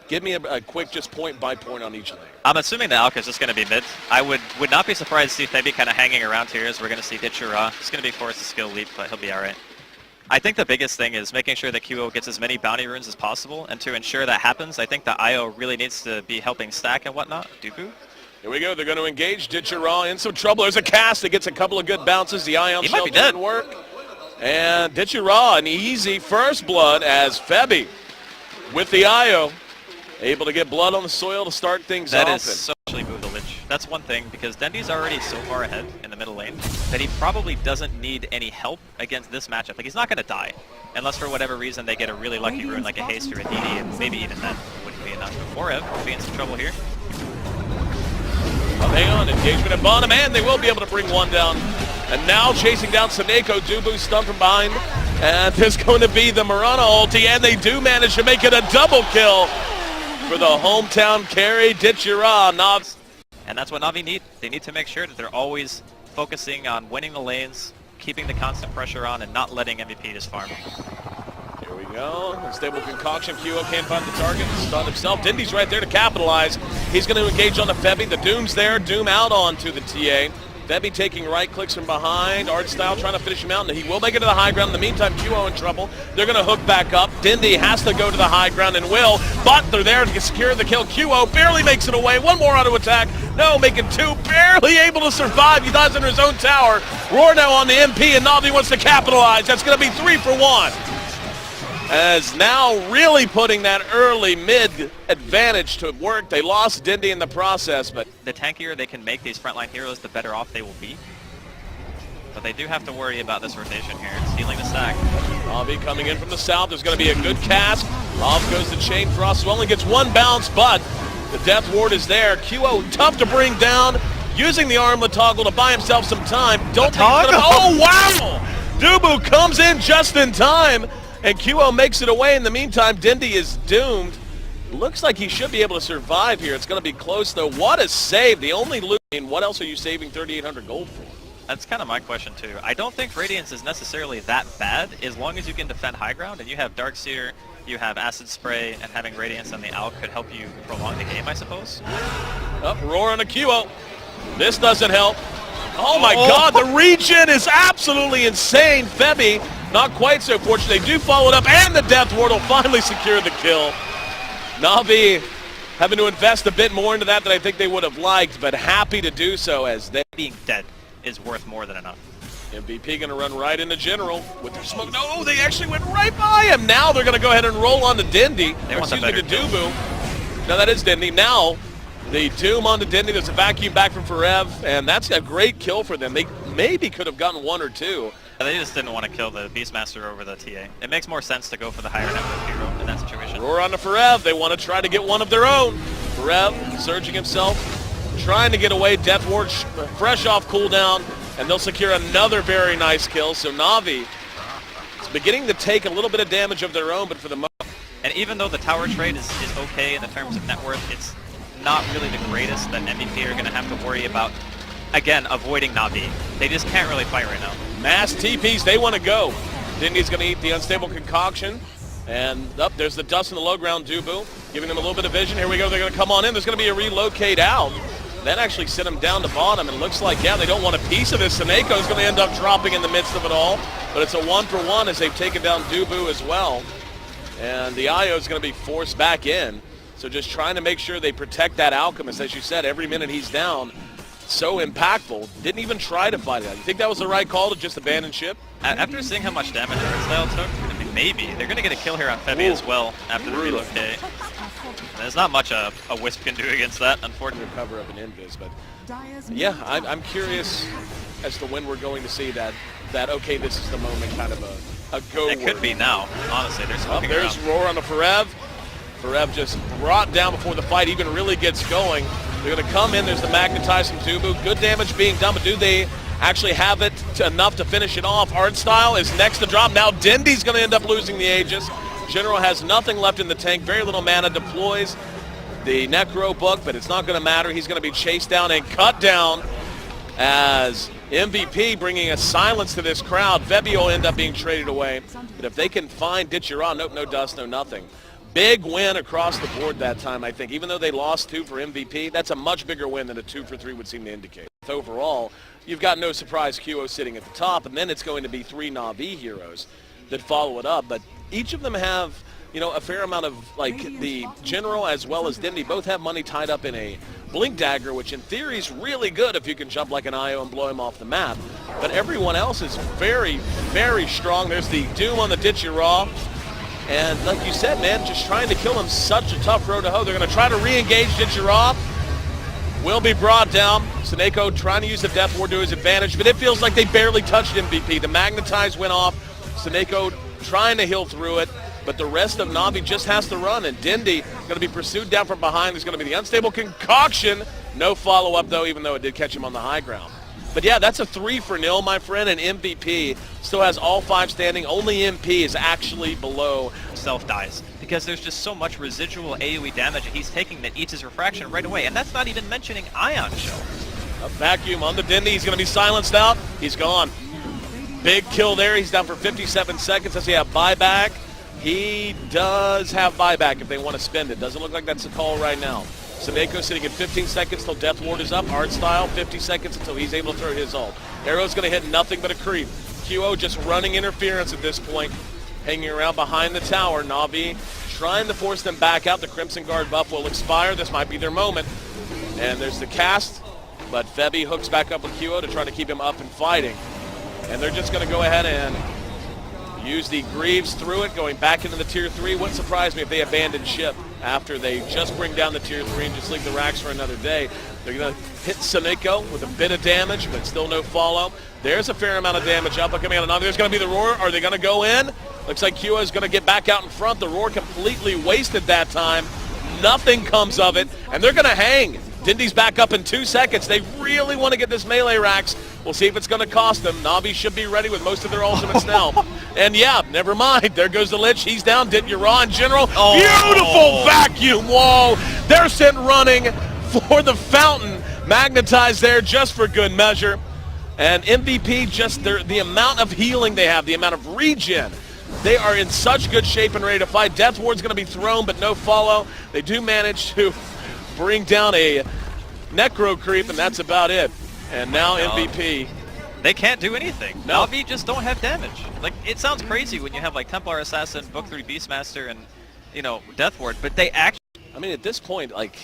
Give me a quick just point by point on each lane. I'm assuming the Alka is just going to be mid. I would not be surprised to see Febi kind of hanging around here as we're going to see Ditchura. He's going to be forced to skill leap, but he'll be alright. I think the biggest thing is making sure that QO gets as many bounty runes as possible, and to ensure that happens, I think the IO really needs to be helping stack and whatnot. Dubu? Here we go. They're going to engage. Ditchura in some trouble. There's a cast that gets a couple of good bounces. The Ion Shelter didn't work. And Ditchura, an easy first blood as Febi with the IO. Able to get blood on the soil to start things off. That is so actually move the Lich. That's one thing, because Dendi's already so far ahead in the middle lane that he probably doesn't need any help against this matchup. Like, he's not going to die, unless for whatever reason they get a really lucky rune like a haste or a DD, and maybe even then wouldn't be enough. But Forev will be in some trouble here. Oh, hang on, engagement at bottom, and they will be able to bring one down. And now chasing down Saneko, Dubu stunned from behind. And there's going to be the Murana ulti, and they do manage to make it a double kill for the hometown carry, Ditchura. And that's what NavI need. They need to make sure that they're always focusing on winning the lanes, keeping the constant pressure on, and not letting MVP just farm. Here we go. Unstable concoction. QO can't find the target. Stunned himself. Dindy's right there to capitalize. He's going to engage on the Febi. The Doom's there. Doom out onto the TA. Febi taking right clicks from behind. Artstyle trying to finish him out, and he will make it to the high ground. In the meantime, QO in trouble. They're going to hook back up. Dindy has to go to the high ground and will, but they're there to secure the kill. QO barely makes it away. One more auto attack. No, making two. Barely able to survive. He dies under his own tower. Roar now on the MP, and NavI wants to capitalize. That's going to be 3 for 1. As now really putting that early mid advantage to work. They lost Dindy in the process, but the tankier they can make these frontline heroes, the better off they will be. But they do have to worry about this rotation here, stealing the stack. NavI coming in from the south. There's going to be a good cast. Off goes the chain thrust, who only gets one bounce, but the death ward is there. QO tough to bring down, using the armlet toggle to buy himself some time. Don't think he's gonna, oh wow! Dubu comes in just in time. And QO makes it away. In the meantime, Dindy is doomed. Looks like he should be able to survive here. It's going to be close, though. What a save. The only loot. And what else are you saving 3,800 gold for? That's kind of my question, too. I don't think Radiance is necessarily that bad, as long as you can defend high ground, and you have Darkseer, you have Acid Spray, and having Radiance on the Alk could help you prolong the game, I suppose. Up, Roar on a QO. This doesn't help. Oh my God, the regen is absolutely insane. Febi, not quite so fortunate. They do follow it up, and the Death Ward will finally secure the kill. NavI having to invest a bit more into that than I think they would have liked, but happy to do so as they... Being dead is worth more than enough. MVP going to run right into General with their smoke. No, they actually went right by him. Now they're going to go ahead and roll on to Dindy. Excuse me, to Dubu. No, that is Dindy. Now, the Doom onto Dindy. There's a vacuum back from Forev, and that's a great kill for them. They maybe could have gotten 1 or 2. They just didn't want to kill the Beastmaster over the TA. It makes more sense to go for the higher network hero in that situation. Roar on to Forev. They want to try to get one of their own. Forev surging himself, trying to get away. Death Ward fresh off cooldown, and they'll secure another very nice kill. So NavI is beginning to take a little bit of damage of their own, but for the most. And even though the tower trade is okay in the terms of net worth, it's not really the greatest that MVP are going to have to worry about, again, avoiding NavI. They just can't really fight right now. Mass TPs, they want to go. Dindy's going to eat the unstable concoction. And up, there's the dust in the low ground, Dubu, giving them a little bit of vision. Here we go, they're going to come on in. There's going to be a relocate out. That actually sent them down to bottom, and it looks like, yeah, they don't want a piece of this. Saneko's going to end up dropping in the midst of it all. But it's a 1-for-1 as they've taken down Dubu as well. And the IO is going to be forced back in. So just trying to make sure they protect that Alchemist. As you said, every minute he's down, so impactful. Didn't even try to fight it. You think that was the right call to just abandon ship? After seeing how much damage Artstyle took, I mean, maybe. They're going to get a kill here on Febi as well after the relocate. There's not much a Wisp can do against that, unfortunately. Cover up an Invis, but yeah, I'm curious as to when we're going to see that okay, this is the moment kind of a go. It could be now, honestly. They're smoking there's around. Roar on the Forev. Forev just brought down before the fight even really gets going. They're going to come in. There's the Magnetize from Dubu. Good damage being done, but do they actually have it enough to finish it off? Artstyle is next to drop. Now Dindy's going to end up losing the Aegis. General has nothing left in the tank. Very little mana. Deploys the Necro book, but it's not going to matter. He's going to be chased down and cut down as MVP bringing a silence to this crowd. Febi will end up being traded away. But if they can find Ditchura, nope, no dust, no nothing. Big win across the board that time, I think. Even though they lost 2 for MVP, that's a much bigger win than a 2 for 3 would seem to indicate. Overall, you've got no surprise QO sitting at the top, and then it's going to be 3 NavI heroes that follow it up. But each of them have, you know, a fair amount of, like, the General as well as Dindy both have money tied up in a Blink Dagger, which in theory is really good if you can jump like an IO and blow him off the map. But everyone else is very, very strong. There's the Doom on the Ditchy Raw. And like you said, man, just trying to kill him, such a tough road to hoe. They're going to try to re-engage Ditchy Raw. Will be brought down. Seneko trying to use the Death Ward to his advantage, but it feels like they barely touched MVP. The Magnetize went off. Seneko trying to heal through it, but the rest of NavI just has to run, and Dindy going to be pursued down from behind. There's going to be the Unstable Concoction. No follow-up, though, even though it did catch him on the high ground. But yeah, that's a 3-0, my friend, and MVP still has all 5 standing. Only MP is actually below. Self dies because there's just so much residual AoE damage that he's taking that eats his refraction right away, and that's not even mentioning Ion Shell. A vacuum on the Dindy. He's going to be silenced out. He's gone. Big kill there. He's down for 57 seconds. Does he have buyback? He does have buyback if they want to spend it. Doesn't look like that's a call right now. Seneko sitting at 15 seconds till Death Ward is up. Art Style, 50 seconds until he's able to throw his ult. Arrow's going to hit nothing but a creep. QO just running interference at this point, hanging around behind the tower. NavI trying to force them back out. The Crimson Guard buff will expire. This might be their moment. And there's the cast, but Febby hooks back up with QO to try to keep him up and fighting. And they're just going to go ahead and use the Greaves through it, going back into the Tier 3. Wouldn't surprise me if they abandon ship after they just bring down the Tier 3 and just leave the racks for another day. They're going to hit Seneko with a bit of damage, but still no follow. There's a fair amount of damage up coming out of NavI. There's going to be the Roar. Are they going to go in? Looks like QO is going to get back out in front. The Roar completely wasted that time. Nothing comes of it, and they're going to hang. Dindy's back up in 2 seconds. They really want to get this melee racks. We'll see if it's going to cost them. NavI should be ready with most of their ultimates now. And yeah, never mind. There goes the Lich. He's down. Ditchy Raw in general. Oh. Beautiful vacuum. Whoa. They're sent running for the fountain. Magnetized there just for good measure. And MVP, just the amount of healing they have, the amount of regen. They are in such good shape and ready to fight. Death Ward's going to be thrown, but no follow. They do manage to bring down a Necro Creep, and that's about it. And now MVP. They can't do anything. No. NavI just don't have damage. Like, it sounds crazy when you have like Templar Assassin, Book 3 Beastmaster, and, you know, Death Ward, but they actually... I mean, at this point, like,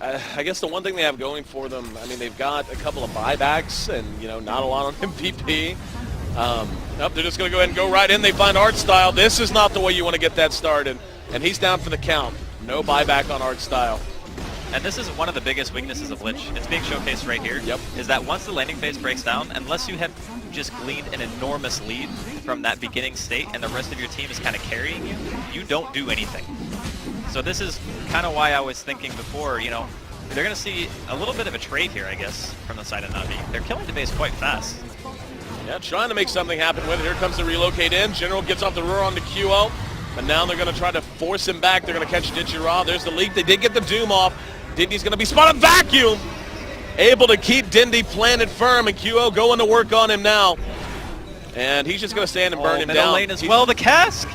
I guess the one thing they have going for them, I mean, they've got a couple of buybacks and, you know, not a lot on MVP. Nope, they're just going to go ahead and go right in. They find Art Style. This is not the way you want to get that started. And he's down for the count. No buyback on Art Style. And this is one of the biggest weaknesses of Lich. It's being showcased right here. Yep. Is that once the landing phase breaks down, unless you have just gleaned an enormous lead from that beginning state and the rest of your team is kind of carrying you, you don't do anything. So this is kind of why I was thinking before, you know, they're going to see a little bit of a trade here, I guess, from the side of NavI. They're killing the base quite fast. Yeah, trying to make something happen with it. Here comes the relocate in. General gets off the roar on the QO. But now they're going to try to force him back. They're going to catch Ditchy Raw. There's the leak. They did get the Doom off. Dindy's going to be spotted. Vacuum! Able to keep Dindy planted firm, and QO going to work on him now. And he's just going to stand and burn him down. Middle lane as well, the cask.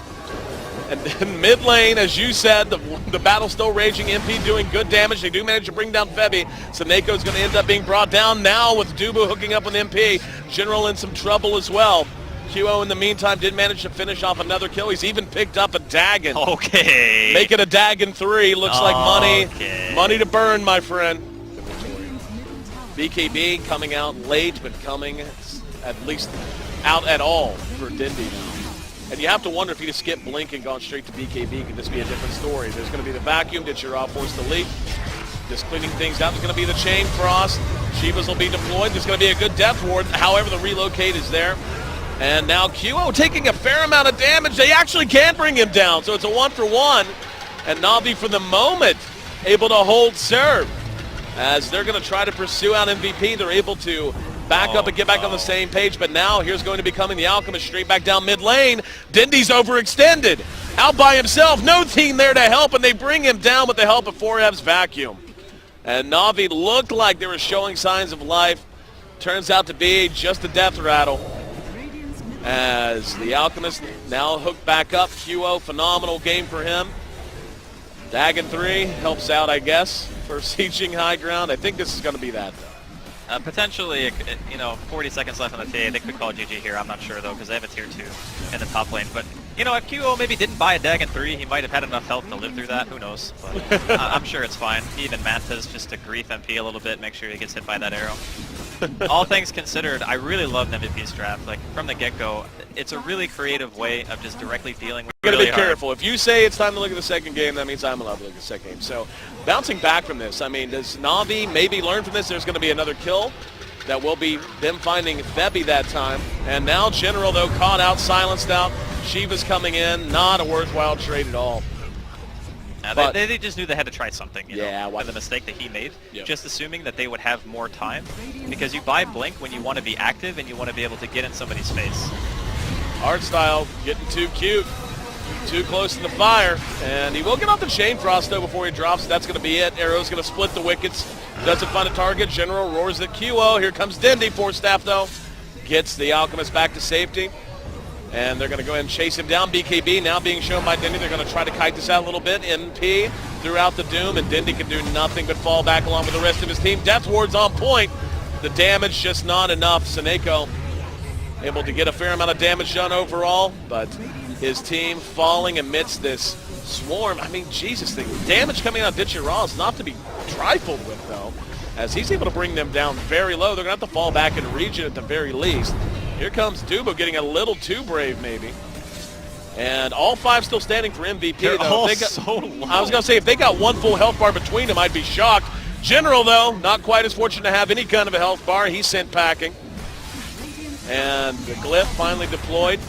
And then mid lane, as you said, the battle's still raging. MP doing good damage. They do manage to bring down Febby. Seneko's going to end up being brought down now with Dubu hooking up with MP. General in some trouble as well. QO in the meantime did manage to finish off another kill. He's even picked up a Dagon. Okay. Make it a Dagon 3. Looks like money. Okay. Money to burn, my friend. BKB coming out late, but coming at least out at all for Dindy now. And you have to wonder if he'd have skipped Blink and gone straight to BKB, could this be a different story? There's going to be the vacuum. Ditchy Raw forced to leap. Just cleaning things out. There's going to be the Chain Frost. Shivas will be deployed. There's going to be a good Death Ward. However, the relocate is there. And now QO taking a fair amount of damage. They actually can bring him down. So it's a 1-for-1. And NavI, for the moment, able to hold serve. As they're going to try to pursue out MVP, they're able to back up and get back on the same page. But now here's going to be coming the Alchemist straight back down mid lane. Dindy's overextended. Out by himself. No team there to help. And they bring him down with the help of 4F's vacuum. And NavI looked like they were showing signs of life. Turns out to be just a death rattle. as the Alchemist now hooked back up. QO, phenomenal game for him. Dagon 3 helps out, I guess, for sieging high ground. I think this is going to be that, though. Potentially, 40 seconds left on the TA. They could call GG here. I'm not sure, though, because they have a tier 2 in the top lane. But, if QO maybe didn't buy a Dagon 3, he might have had enough health to live through that. Who knows? But I'm sure it's fine. Even Manta's just to grief MP a little bit, make sure he gets hit by that arrow. All things considered, I really love MVP's draft. Like, from the get-go, it's a really creative way of just directly dealing with You're going to be careful. If you say it's time to look at the second game, that means I'm allowed to look at the second game. So, bouncing back from this, I mean, does NavI maybe learn from this? There's going to be another kill. That will be them finding Febby that time. And now General, though, caught out, silenced out. Shiva's coming in. Not a worthwhile trade at all. They just knew they had to try something, with the mistake that he made, Yep. just assuming that they would have more time, because you buy Blink when you want to be active and you want to be able to get in somebody's face. Art style getting too cute, too close to the fire, and he will get off the Chain Frost, though, before he drops. That's going to be it. Arrow's going to split the wickets. Doesn't find a target. General roars at QO. Here comes Dindy. Force Staff, though, gets the Alchemist back to safety. And they're going to go ahead and chase him down. BKB now being shown by Dindy. They're going to try to kite this out a little bit. NP throughout the Doom, and Dindy can do nothing but fall back along with the rest of his team. Death Ward's on point. The damage just not enough. Seneko able to get a fair amount of damage done overall, but his team falling amidst this swarm. I mean, Jesus, the damage coming out of Ditcher Raw is not to be trifled with, though, as he's able to bring them down very low. They're going to have to fall back in region at the very least. Here comes Dubo getting a little too brave, maybe. And all 5 still standing for MVP, They're though. all If they got, so low. I was going to say, if they got one full health bar between them, I'd be shocked. General, though, not quite as fortunate to have any kind of a health bar. He's sent packing. And the Glyph finally deployed.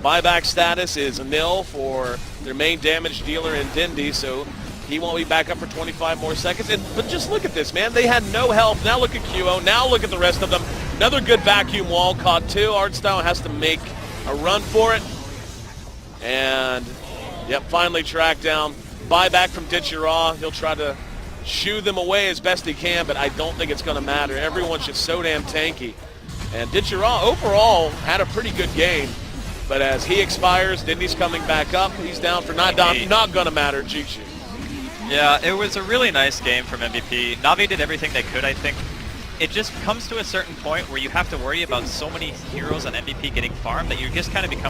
Buyback status is nil for their main damage dealer in Dindy, so he won't be back up for 25 more seconds. But just look at this, man. They had no health. Now look at QO. Now look at the rest of them. Another good vacuum wall caught too. Artstyle has to make a run for it. And, yep, finally tracked down. Buyback from Ditcher Raw. He'll try to shoo them away as best he can, but I don't think it's going to matter. Everyone's just so damn tanky. And Ditcher Raw overall had a pretty good game. But as he expires, Dindy's coming back up. He's down for not going to matter. GG. Yeah, it was a really nice game from MVP. NavI did everything they could, I think. It just comes to a certain point where you have to worry about so many heroes on MVP getting farmed that you just kind of become